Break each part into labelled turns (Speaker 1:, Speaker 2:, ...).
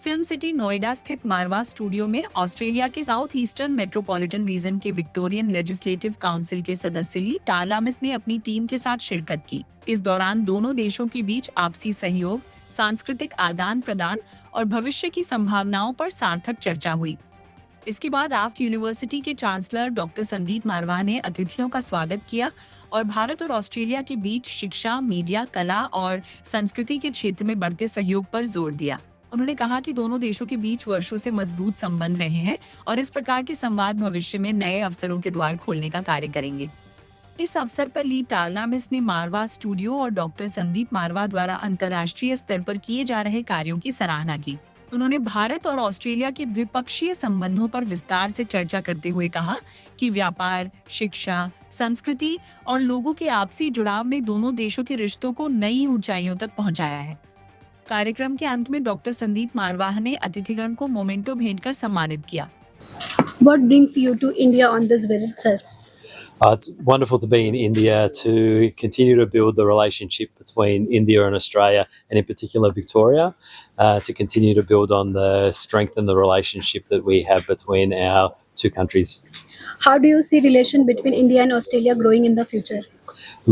Speaker 1: Film city Noida स्थित मारवा studio में Australia के साउथ ईस्टर्न मेट्रोपॉलिटन रीजन के विक्टोरियन लेजिस्लेटिव काउंसिल के सदस्य ली टालामिस ने अपनी टीम के साथ शिरकत की। इस दौरान दोनों देशों के बीच आपसी सहयोग, सांस्कृतिक आदान प्रदान और भविष्य की संभावनाओं पर सार्थक चर्चा हुई। इसके बाद आफ्ट यूनिवर्सिटी के चांसलर डॉक्टर संदीप मारवाह ने अतिथियों का स्वागत किया और भारत और ऑस्ट्रेलिया के बीच शिक्षा, मीडिया, कला और संस्कृति के क्षेत्र में बढ़ते सहयोग पर जोर दिया। उन्होंने कहा कि दोनों देशों के बीच वर्षों से मजबूत संबंध रहे हैं और इस प्रकार के संवाद भविष्य में नए अवसरों के द्वार खोलने का कार्य करेंगे। इस अवसर पर ली टालामिस ने मारवा स्टूडियो और डॉक्टर संदीप मारवाह द्वारा अंतर्राष्ट्रीय स्तर पर किए जा रहे कार्यों की सराहना की। उन्होंने भारत और ऑस्ट्रेलिया के द्विपक्षीय संबंधों पर विस्तार से चर्चा करते हुए कहा कि व्यापार, शिक्षा, संस्कृति और लोगों के आपसी जुड़ाव ने दोनों देशों के रिश्तों को नई ऊंचाइयों तक पहुंचाया है। कार्यक्रम के अंत में डॉक्टर संदीप मारवाह ने अतिथिगण को मोमेंटो भेंट कर सम्मानित किया।
Speaker 2: What brings you to India on this visit, sir?
Speaker 3: It's wonderful to be in India to continue to build the relationship between India and Australia, and in particular Victoria, to continue to build on the strength and the relationship that we have between our two countries.
Speaker 2: How do you see relation between India and Australia growing in the future?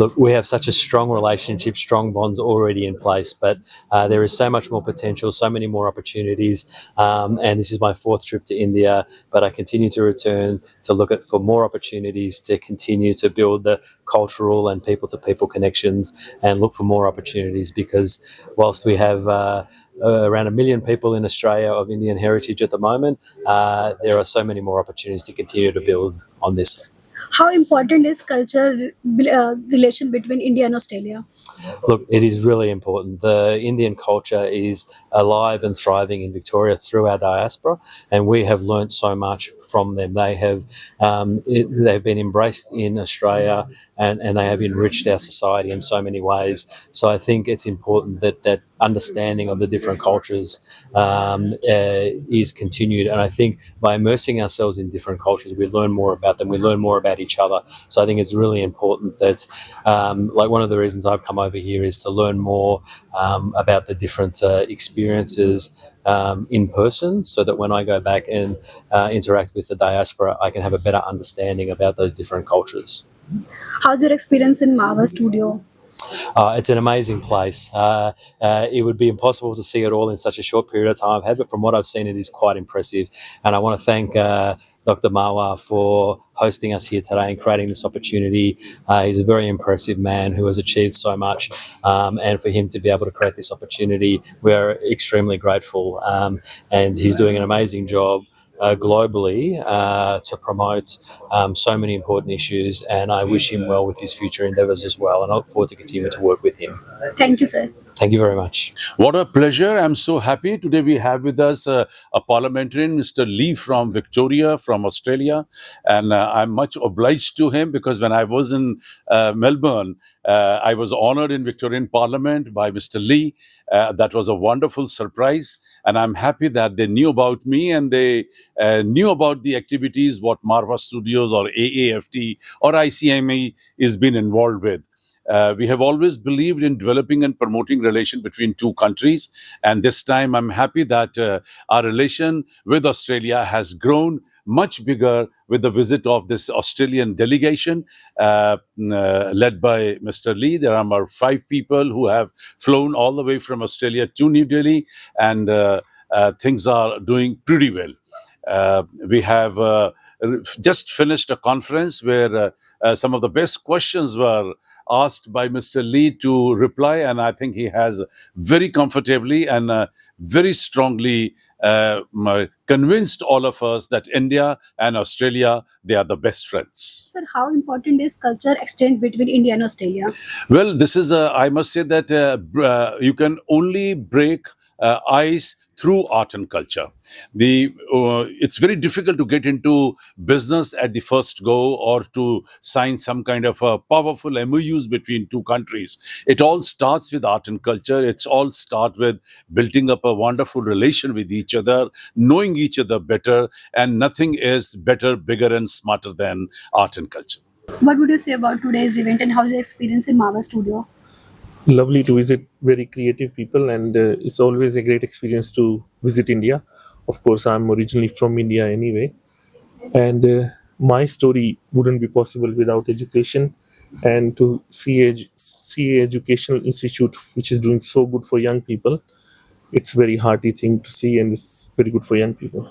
Speaker 3: Look, we have such a strong relationship, strong bonds already in place, but there is so much more potential, so many more opportunities, and this is my fourth trip to India, but I continue to return to look at for more opportunities to continue to build the cultural and people-to-people connections and look for more opportunities, because whilst we have around 1 million people in Australia of Indian heritage at the moment, there are so many more opportunities to continue to build on this.
Speaker 2: How important is relation between India and Australia?
Speaker 3: Look, it is really important. The Indian culture is alive and thriving in Victoria through our diaspora, and we have learnt so much from them. They've been embraced in Australia, and they have enriched our society in so many ways. So I think it's important that understanding of the different cultures is continued, and I think by immersing ourselves in different cultures, we learn more about them, we learn more about each other. So I think it's really important that one of the reasons I've come over here is to learn more about the different experiences in person, so that when I go back and interact with the diaspora, I can have a better understanding about those different cultures.
Speaker 2: How's your experience in Marwa Studio?
Speaker 3: It's an amazing place. It would be impossible to see it all in such a short period of time I've had, but from what I've seen, it is quite impressive. And I want to thank Dr. Marwah for hosting us here today and creating this opportunity. He's a very impressive man who has achieved so much, and for him to be able to create this opportunity, we're extremely grateful. And he's doing an amazing job globally to promote so many important issues, and I wish him well with his future endeavours as well, and I look forward to continuing to work with him.
Speaker 2: Thank you, sir.
Speaker 3: Thank you very much.
Speaker 4: What a pleasure. I'm so happy. Today we have with us a parliamentarian, Mr. Lee from Victoria, from Australia. And I'm much obliged to him, because when I was in Melbourne, I was honoured in Victorian Parliament by Mr. Lee. That was a wonderful surprise. And I'm happy that they knew about me, and they knew about the activities what Marwa Studios or AAFT or ICME is been involved with. We have always believed in developing and promoting relation between two countries, and this time I'm happy that our relation with Australia has grown much bigger with the visit of this Australian delegation led by Mr. Lee. There are about 5 people who have flown all the way from Australia to New Delhi, and things are doing pretty well. We have just finished a conference where some of the best questions were asked by Mr. Lee to reply, and I think he has very comfortably and very strongly convinced all of us that India and Australia, they are the best friends.
Speaker 2: Sir, how important is culture exchange between India and Australia?
Speaker 4: Well, this is I must say that you can only break ice through art and culture. It's very difficult to get into business at the first go, or to sign some kind of a powerful MOUs between two countries. It all starts with art and culture. It's all start with building up a wonderful relation with each other, knowing each other better, and nothing is better, bigger and smarter than art and culture.
Speaker 2: What would you say about today's event, and how's your experience in Marwa Studio?
Speaker 5: Lovely to visit very creative people, and it's always a great experience to visit India. Of course, I'm originally from India anyway, and my story wouldn't be possible without education. And to see a educational institute which is doing so good for young people, it's very hearty thing to see, and it's very good for young people.